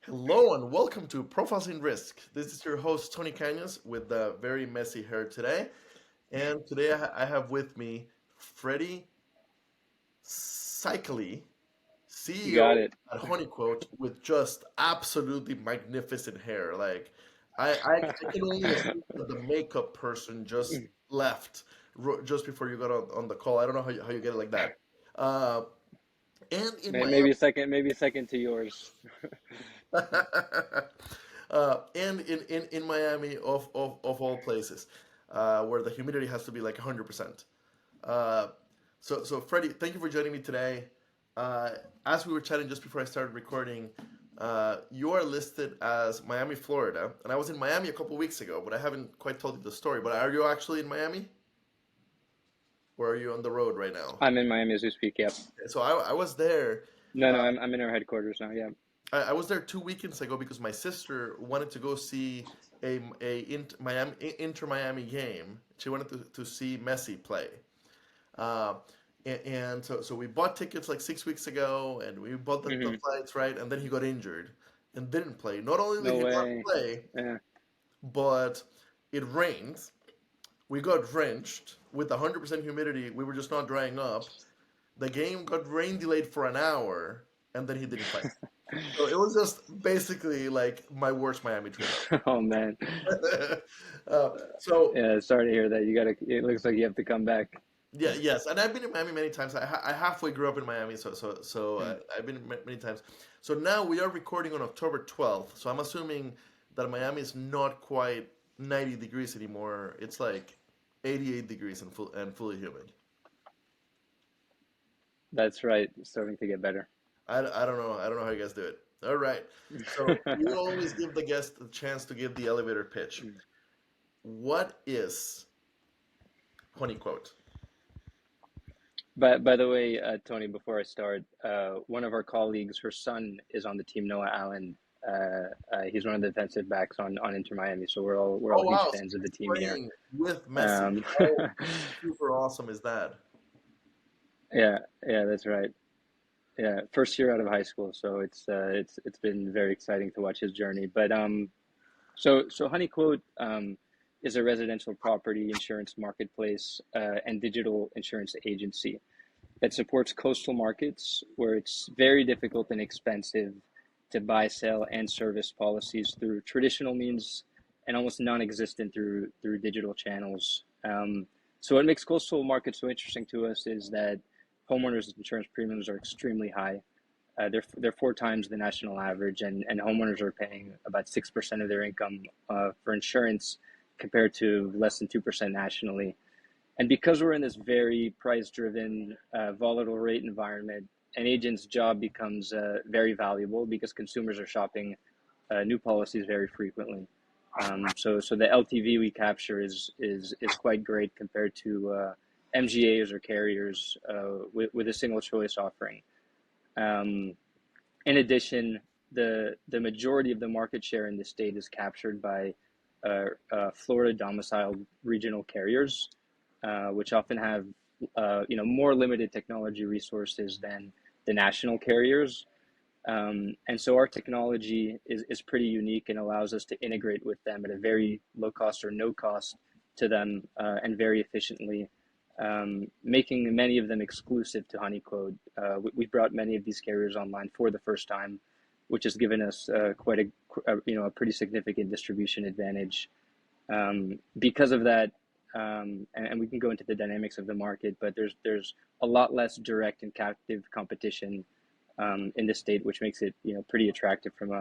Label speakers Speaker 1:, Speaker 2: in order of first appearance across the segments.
Speaker 1: Hello and welcome to Profiles in Risk. This is your host Tony Cañas with the very messy hair today, and today I have with me Freddy Seikaly,
Speaker 2: You got
Speaker 1: CEO
Speaker 2: it.
Speaker 1: at Honeyquote, with just absolutely magnificent hair. Like I can only assume that the makeup person just left just before you got on the call. I don't know how you get it like that. Uh, and in Miami.
Speaker 2: Maybe second to yours.
Speaker 1: And in Miami, of all places, where the humidity has to be like 100%. Uh, so Freddie, thank you for joining me today. Uh, as we were chatting just before I started recording, you are listed as Miami, Florida, and I was in Miami a couple weeks ago, but I haven't quite told you the story. But are you actually in Miami, or are you on the road right now?
Speaker 2: I'm in Miami as we speak. Yep.
Speaker 1: So I was there.
Speaker 2: No, I'm in our headquarters now. Yeah.
Speaker 1: I was there 2 weekends ago because my sister wanted to go see Inter Miami game. She wanted to see Messi play, uh, and so we bought tickets like 6 weeks ago, and we bought the
Speaker 2: Hmm.
Speaker 1: flights, right, and then he got injured and didn't play. Not only did
Speaker 2: No
Speaker 1: he not
Speaker 2: way.
Speaker 1: play,
Speaker 2: Yeah.
Speaker 1: but it rained. We got drenched with 100% humidity. We were just not drying up. The game got rain delayed for an hour, and then he didn't play. So it was just basically like my worst Miami trip
Speaker 2: Oh man.
Speaker 1: ever. So
Speaker 2: Yeah. Sorry to hear that. You gotta. It looks like you have to come back.
Speaker 1: yeah, yes, and I've been in Miami many times. I halfway grew up in Miami, so
Speaker 2: Mm.
Speaker 1: I've been many times. So now we are recording on October 12th. So I'm assuming that Miami is not quite 90 degrees anymore. It's like 88 degrees and fully humid.
Speaker 2: That's right. It's starting to get better.
Speaker 1: I don't know. I don't know how you guys do it. All right. So we always give the guest a chance to give the elevator pitch. What is Honeyquote?
Speaker 2: By the way, Tony, before I start, one of our colleagues, her son is on the team, Noah Allen. He's one of the defensive backs on Inter Miami, so we're all
Speaker 1: Oh
Speaker 2: huge
Speaker 1: wow, so
Speaker 2: fans of the
Speaker 1: he's
Speaker 2: team here.
Speaker 1: playing with Messi.
Speaker 2: Um,
Speaker 1: How super awesome is that?
Speaker 2: yeah, yeah, that's right. Yeah, first year out of high school, so it's been very exciting to watch his journey. So Honeyquote is a residential property insurance marketplace and digital insurance agency that supports coastal markets where it's very difficult and expensive to buy, sell, and service policies through traditional means and almost non-existent through digital channels. So what makes coastal markets so interesting to us is that homeowners insurance premiums are extremely high. They're four times the national average, and homeowners are paying about 6% of their income for insurance compared to less than 2% nationally. And because we're in this very price-driven, volatile rate environment, an agent's job becomes very valuable because consumers are shopping new policies very frequently. So the LTV we capture is quite great compared to MGAs or carriers with a single choice offering. Um, in addition, the majority of the market share in the state is captured by Florida domiciled regional carriers, which often have more limited technology resources than the national carriers. And so our technology is pretty unique and allows us to integrate with them at a very low cost or no cost to them and very efficiently, making many of them exclusive to Honeycode. We brought many of these carriers online for the first time, which has given us quite a pretty significant distribution advantage. Because of that, and we can go into the dynamics of the market, but there's a lot less direct and captive competition in the state, which makes it pretty attractive from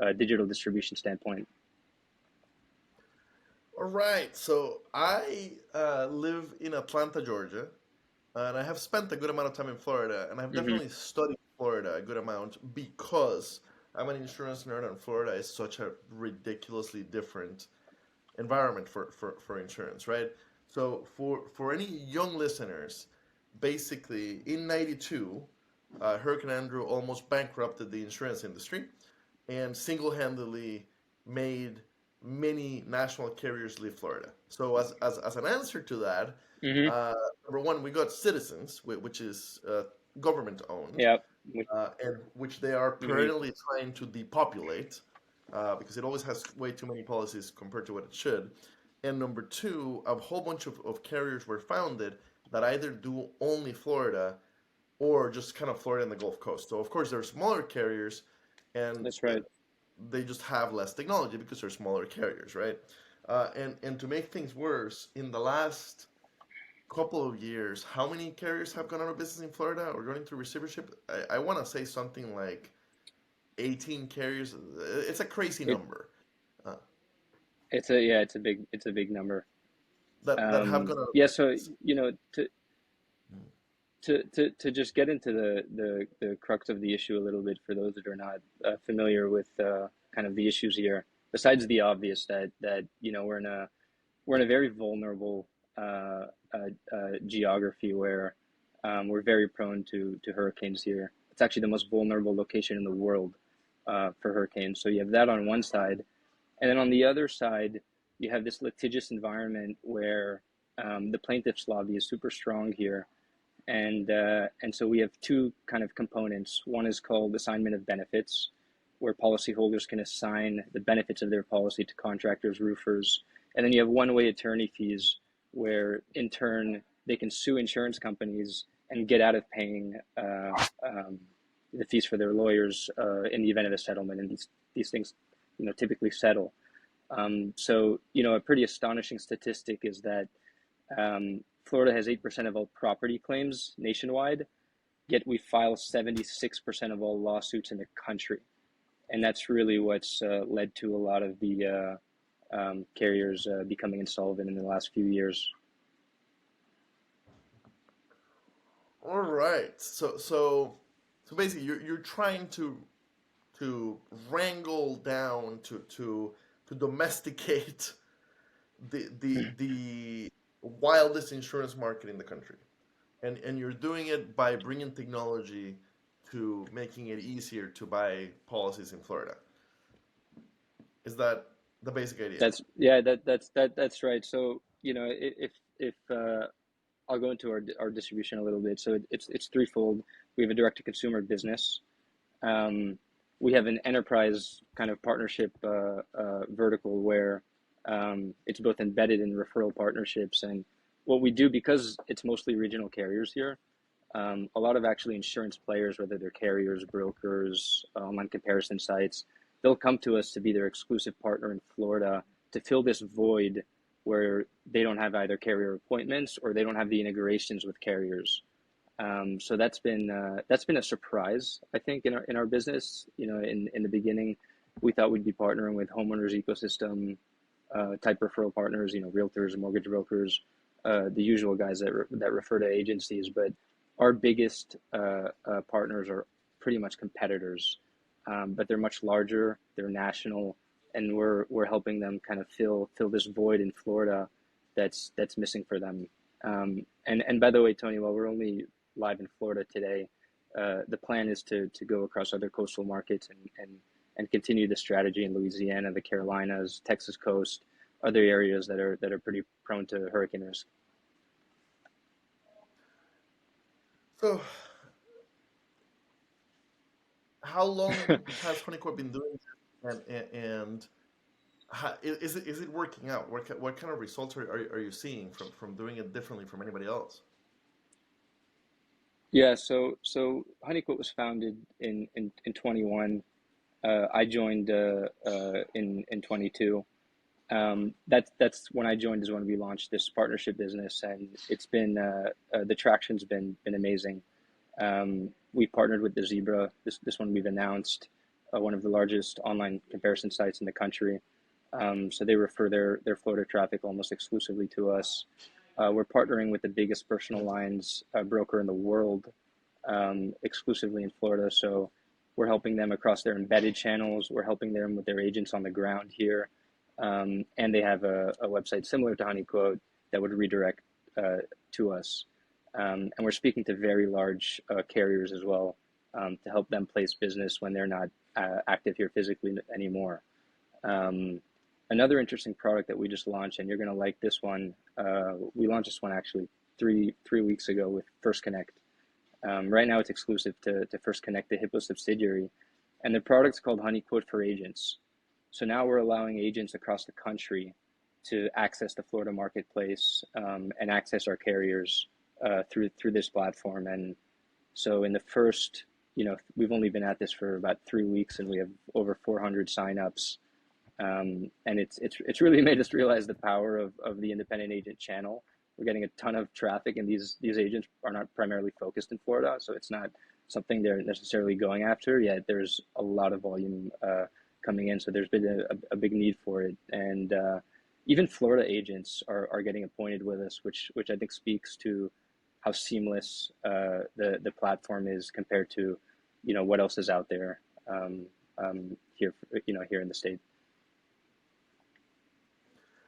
Speaker 2: a digital distribution standpoint.
Speaker 1: All right. So I live in Atlanta, Georgia, and I have spent a good amount of time in Florida, and I've
Speaker 2: Hmm.
Speaker 1: definitely studied Florida a good amount because I'm an insurance nerd, and Florida is such a ridiculously different environment for insurance, right? So for any young listeners, basically in '92, Hurricane Andrew almost bankrupted the insurance industry and single-handedly made many national carriers leave Florida. So as an answer to that,
Speaker 2: Hmm.
Speaker 1: uh, number one, we got Citizens, which is government owned,
Speaker 2: Yep.
Speaker 1: and which they are
Speaker 2: Mm-hmm.
Speaker 1: perennially trying to depopulate because it always has way too many policies compared to what it should. And number two, a whole bunch of carriers were founded that either do only Florida or just kind of Florida and the Gulf Coast. So of course there are smaller carriers, and
Speaker 2: That's right.
Speaker 1: they just have less technology because they're smaller carriers, right? And to make things worse, in the last couple of years, how many carriers have gone out of business in Florida or going through receivership? I want to say something like 18 carriers. It's a crazy
Speaker 2: It
Speaker 1: number uh,
Speaker 2: it's a yeah, it's a big number.
Speaker 1: that have gone out of
Speaker 2: Yeah, so
Speaker 1: business.
Speaker 2: you know, to just get into the crux of the issue a little bit for those that are not familiar with kind of the issues here. Besides the obvious that we're in a very vulnerable geography where we're very prone to hurricanes here. It's actually the most vulnerable location in the world for hurricanes. So you have that on one side, and then on the other side, you have this litigious environment where the plaintiff's lobby is super strong here, and so we have two kind of components. One is called assignment of benefits, where policyholders can assign the benefits of their policy to contractors, roofers, and then you have one-way attorney fees, where in turn they can sue insurance companies and get out of paying the fees for their lawyers in the event of a settlement. And these things, typically settle. So a pretty astonishing statistic is that Florida has 8% of all property claims nationwide, yet we file 76% of all lawsuits in the country. And that's really what's led to a lot of the carriers becoming insolvent in the last few years.
Speaker 1: All right. So basically, you're trying to wrangle down to domesticate the wildest insurance market in the country, and you're doing it by bringing technology to making it easier to buy policies in Florida. Is that the basic idea?
Speaker 2: That's right. So if I'll go into our distribution a little bit. So it's threefold. We have a direct to consumer business. Um, we have an enterprise kind of partnership vertical where it's both embedded in referral partnerships. And what we do, because it's mostly regional carriers here, a lot of actually insurance players, whether they're carriers, brokers, online comparison sites, they'll come to us to be their exclusive partner in Florida to fill this void where they don't have either carrier appointments or they don't have the integrations with carriers. So that's been a surprise, I think, in our business. In the beginning, we thought we'd be partnering with homeowners ecosystem type referral partners, realtors, mortgage brokers, the usual guys that refer to agencies. But our biggest partners are pretty much competitors, but they're much larger, they're national, and we're helping them kind of fill this void in Florida that's missing for them. And by the way, Tony, while we're only live in Florida today, the plan is to go across other coastal markets and continue the strategy in Louisiana, the Carolinas, Texas coast, other areas that are pretty prone to hurricane risk.
Speaker 1: So, how long has Honeyquote been doing this, and is it working out? What kind of results are you seeing from doing it differently from anybody else?
Speaker 2: Yeah, so Honeyquote was founded in 21. I joined in 22. That's when I joined is when we launched this partnership business, and it's been the traction's been amazing. We partnered with the Zebra. This one we've announced, one of the largest online comparison sites in the country. So they refer their Florida traffic almost exclusively to us. We're partnering with the biggest personal lines broker in the world, exclusively in Florida. So we're helping them across their embedded channels. We're helping them with their agents on the ground here. And they have a website similar to Honeyquote that would redirect to us. And we're speaking to very large carriers as well to help them place business when they're not active here physically anymore. Another interesting product that we just launched, and you're going to like this one. We launched this one actually three weeks ago with First Connect. Right now, it's exclusive to First Connect, the Hippo subsidiary, and the product's called Honeyquote for Agents. So now we're allowing agents across the country to access the Florida marketplace and access our carriers through this platform. And so in the first, we've only been at this for about 3 weeks, and we have over 400 signups. And it's really made us realize the power of the independent agent channel. We're getting a ton of traffic, and these agents are not primarily focused in Florida, so it's not something they're necessarily going after yet. There's a lot of volume coming in, so there's been a big need for it, and even Florida agents are getting appointed with us, which I think speaks to how seamless the platform is compared to what else is out there here here in the state.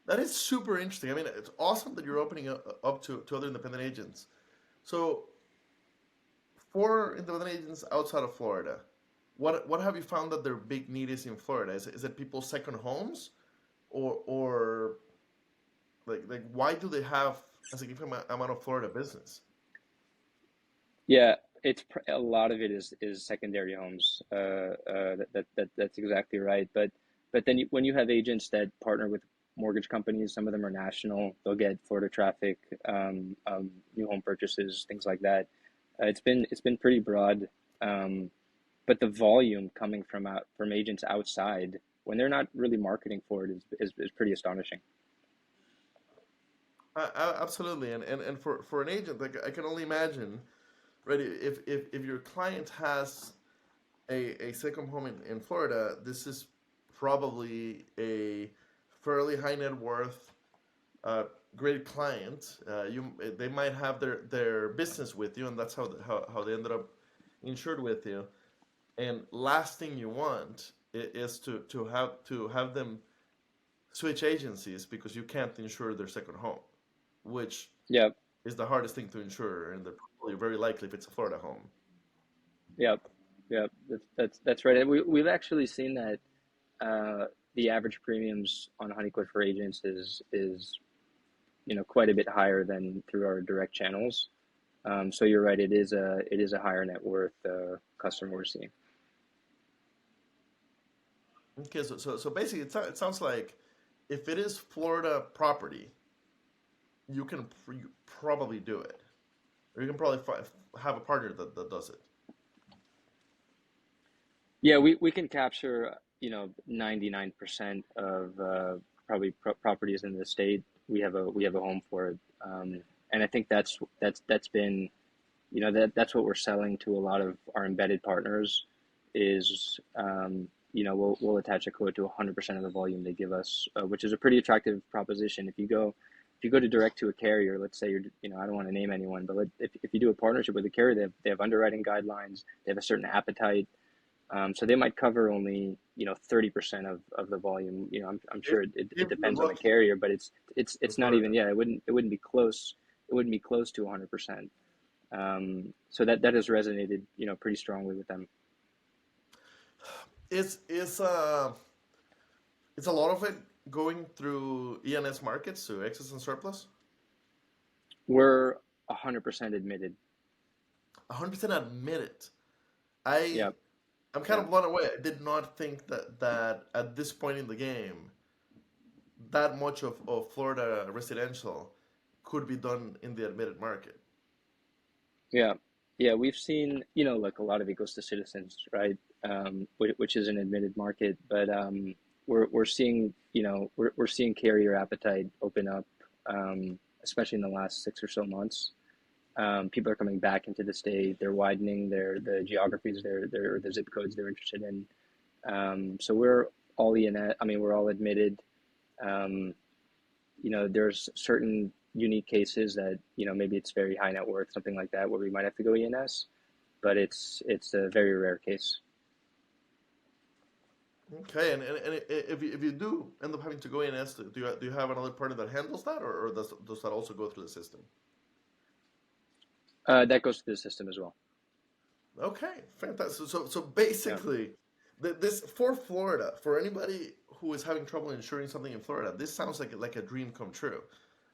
Speaker 1: That is super interesting. I mean, it's awesome that you're opening up to other independent agents. So, for independent agents outside of Florida, what have you found that their big need is in Florida? Is it people's second homes, or like why do they have a significant amount of Florida business?
Speaker 2: Yeah, it's a lot of it is secondary homes. That's exactly right. But then when you have agents that partner with mortgage companies, some of them are national. They'll get Florida traffic, new home purchases, things like that. It's been pretty broad, but the volume coming from agents outside when they're not really marketing for it is pretty astonishing.
Speaker 1: Absolutely, and for an agent, like I can only imagine, right? If your client has a second home in Florida, this is probably a fairly high net worth, uh, great client. They might have their business with you, and that's how they ended up insured with you. And last thing you want is to have them switch agencies because you can't insure their second home, which
Speaker 2: Yep,
Speaker 1: is the hardest thing to insure, and they're probably very likely if it's a Florida home.
Speaker 2: yep, yep. That's right. And we've actually seen that the average premiums on Honeycliff for agents is quite a bit higher than through our direct channels. So you're right. It is a higher net worth customer we're seeing.
Speaker 1: Okay, so basically, it sounds like if it is Florida property, you probably do it, or you can probably have a partner that does it.
Speaker 2: Yeah, we can capture 99% of probably properties in the state. We have a home for it, and I think that's been that's what we're selling to a lot of our embedded partners is we'll attach a quote to 100% of the volume they give us, which is a pretty attractive proposition. If you go to direct to a carrier, let's say I don't want to name anyone, but if you do a partnership with a carrier, they have underwriting guidelines, they have a certain appetite, so they might cover only 30% of the volume. I'm
Speaker 1: If
Speaker 2: sure it
Speaker 1: if you're
Speaker 2: depends on the
Speaker 1: lucky
Speaker 2: carrier, but it's
Speaker 1: in
Speaker 2: not even,
Speaker 1: Florida,
Speaker 2: yeah, it wouldn't be close. It wouldn't be close to 100%. So that has resonated pretty strongly with them.
Speaker 1: is it's a lot of it going through ENS markets, so excess and surplus.
Speaker 2: We're 100% admitted.
Speaker 1: 100% admit it. I
Speaker 2: Yep.
Speaker 1: I'm kind
Speaker 2: Yep.
Speaker 1: of blown away. I did not think that at this point in the game, that much of Florida residential could be done in the admitted market.
Speaker 2: Yeah. Yeah. We've seen, like a lot of it goes to citizens, right? Which is an admitted market, but we're seeing, we're seeing carrier appetite open up, especially in the last 6 or so months. People are coming back into the state. They're widening the geographies, the zip codes they're interested in. So we're all I mean, we're all admitted. Um, there's certain unique cases that maybe it's very high net worth, something like that, where we might have to go ENS, but it's a very rare case.
Speaker 1: Okay, and if you do end up having to go in as do you have another partner that handles that, or does that also go through the system?
Speaker 2: That goes to the system as well.
Speaker 1: Okay, fantastic. So
Speaker 2: Yeah.
Speaker 1: basically, this for Florida, for anybody who is having trouble insuring something in Florida, this sounds like a dream come true.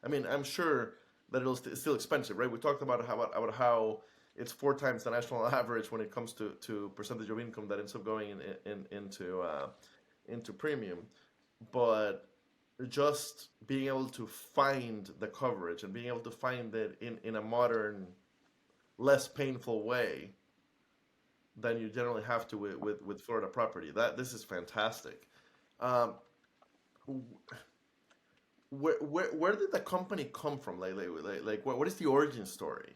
Speaker 1: I mean, I'm sure that it's still expensive, right? We talked about how it's four times the national average when it comes to percentage of income that ends up going into premium. But just being able to find the coverage and being able to find it in a modern, less painful way than you generally have to with Florida property. That this is fantastic. Um, where did the company come from? Like what is the origin story?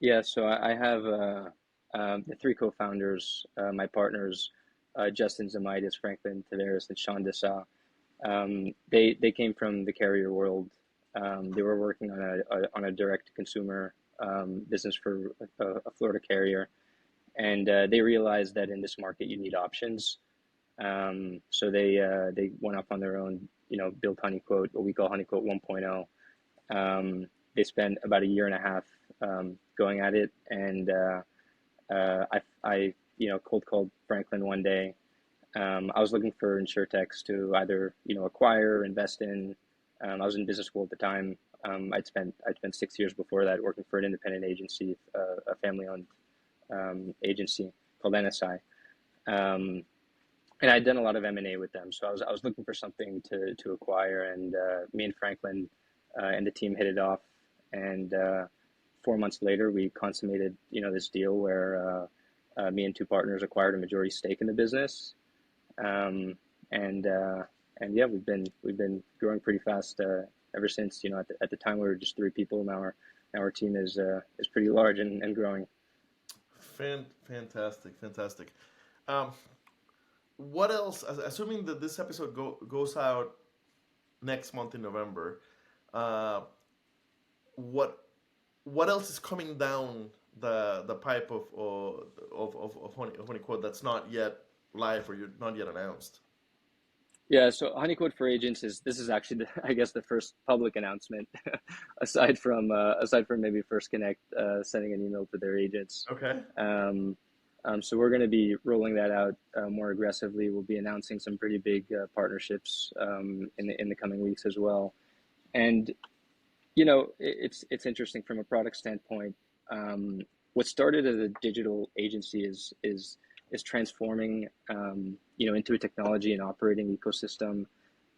Speaker 2: Yeah, so I have the three co-founders, my partners, Justin Zamaitis, Franklin Taveras, and Sean Dessa. They came from the carrier world. They were working on a direct consumer business for a Florida carrier, and they realized that in this market you need options. So they went off on their own, built Honeyquote, what we call Honeyquote 1.0. They spent about a year and a half going at it, and I cold called Franklin one day. I was looking for insurtechs to either acquire, invest in. I was in business school at the time. I'd spent 6 years before that working for an independent agency, a family-owned agency called NSI. Um, and I'd done a lot of M&A with them, so I was looking for something to acquire, and me and Franklin and the team hit it off, and 4 months later we consummated this deal where me and two partners acquired a majority stake in the business, um, and and yeah, we've been growing pretty fast ever since. At the time we were just three people. Now our team is pretty large and growing.
Speaker 1: Fantastic, fantastic. Um, what else? Assuming that this episode goes out next month in November, uh, what what else is coming down the pipe of Honeyquote that's not yet live or you're not yet announced?
Speaker 2: Yeah, so Honeycode for Agents is this is actually I guess the first public announcement aside from maybe First Connect sending an email to their agents.
Speaker 1: Okay.
Speaker 2: Um, so we're going to be rolling that out more aggressively. We'll be announcing some pretty big partnerships in the coming weeks as well. And it's interesting from a product standpoint. What started as a digital agency is transforming into a technology and operating ecosystem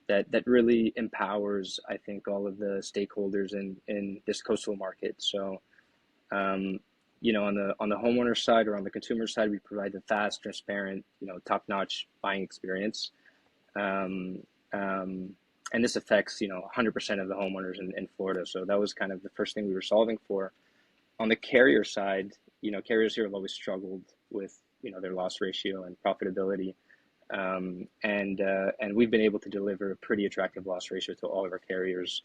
Speaker 2: that really empowers, I think, all of the stakeholders in this coastal market. So um, on the homeowner side or on the consumer side, we provide the fast, transparent, top-notch buying experience. Um, um, and this affects 100% of the homeowners in Florida. So that was kind of the first thing we were solving for. On the carrier side, carriers here have always struggled with their loss ratio and profitability, and we've been able to deliver a pretty attractive loss ratio to all of our carriers.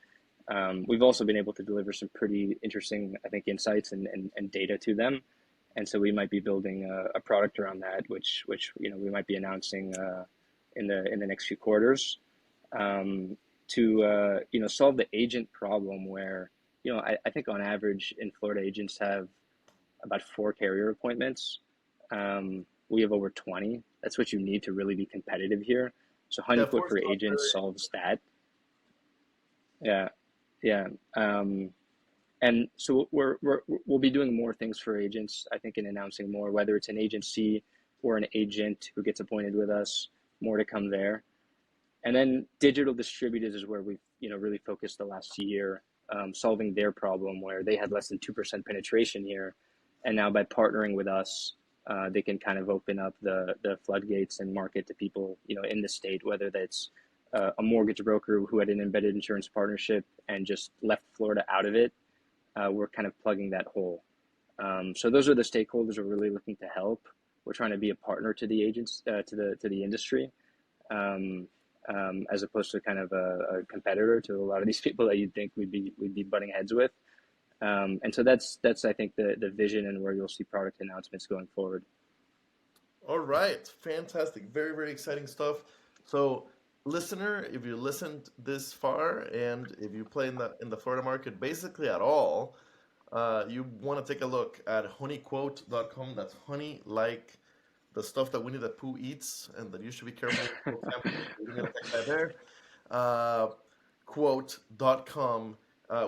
Speaker 2: We've also been able to deliver some pretty interesting, I think, insights and data to them, and so we might be building a product around that, which we might be announcing in the next few quarters, to solve the agent problem where I think on average in Florida agents have about four carrier appointments. We have over 20. That's what you need to really be competitive here. So
Speaker 1: Yeah,
Speaker 2: Honeyquote
Speaker 1: force
Speaker 2: for
Speaker 1: not
Speaker 2: Agents
Speaker 1: very.
Speaker 2: solves that. Yeah, yeah. And so we'll be doing more things for agents, I think, and announcing more, whether it's an agency or an agent who gets appointed with us, more to come there. And then digital distributors is where we've really focused the last year, solving their problem where they had less than 2% penetration here, and now by partnering with us, they can kind of open up the floodgates and market to people in the state, whether that's a mortgage broker who had an embedded insurance partnership and just left Florida out of it. We're kind of plugging that hole. So those are the stakeholders we're really looking to help. We're trying to be a partner to the agents, to the industry, um, as opposed to kind of a competitor to a lot of these people that you'd think we'd be butting heads with. And so that's I think the vision and where you'll see product announcements going forward.
Speaker 1: All right, fantastic, very very exciting stuff. So, listener, if you listened this far and if you play in the Florida market basically at all, you want to take a look at honeyquote.com. That's honey like the stuff that Winnie the Pooh eats and that you should be careful with sampling. You're going to take that there. Uh, quote.com.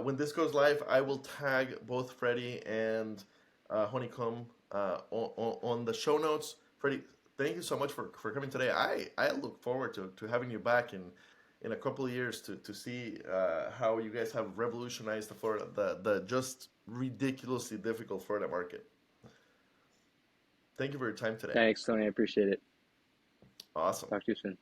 Speaker 1: When this goes live, I will tag both Freddie and Honeycomb on the show notes. Freddie, thank you so much for coming today. I look forward to having you back in a couple of years to see how you guys have revolutionized the Florida, the just ridiculously difficult Florida market. Thank you for your time today.
Speaker 2: Thanks, Tony. I appreciate it.
Speaker 1: Awesome.
Speaker 2: Talk to you soon.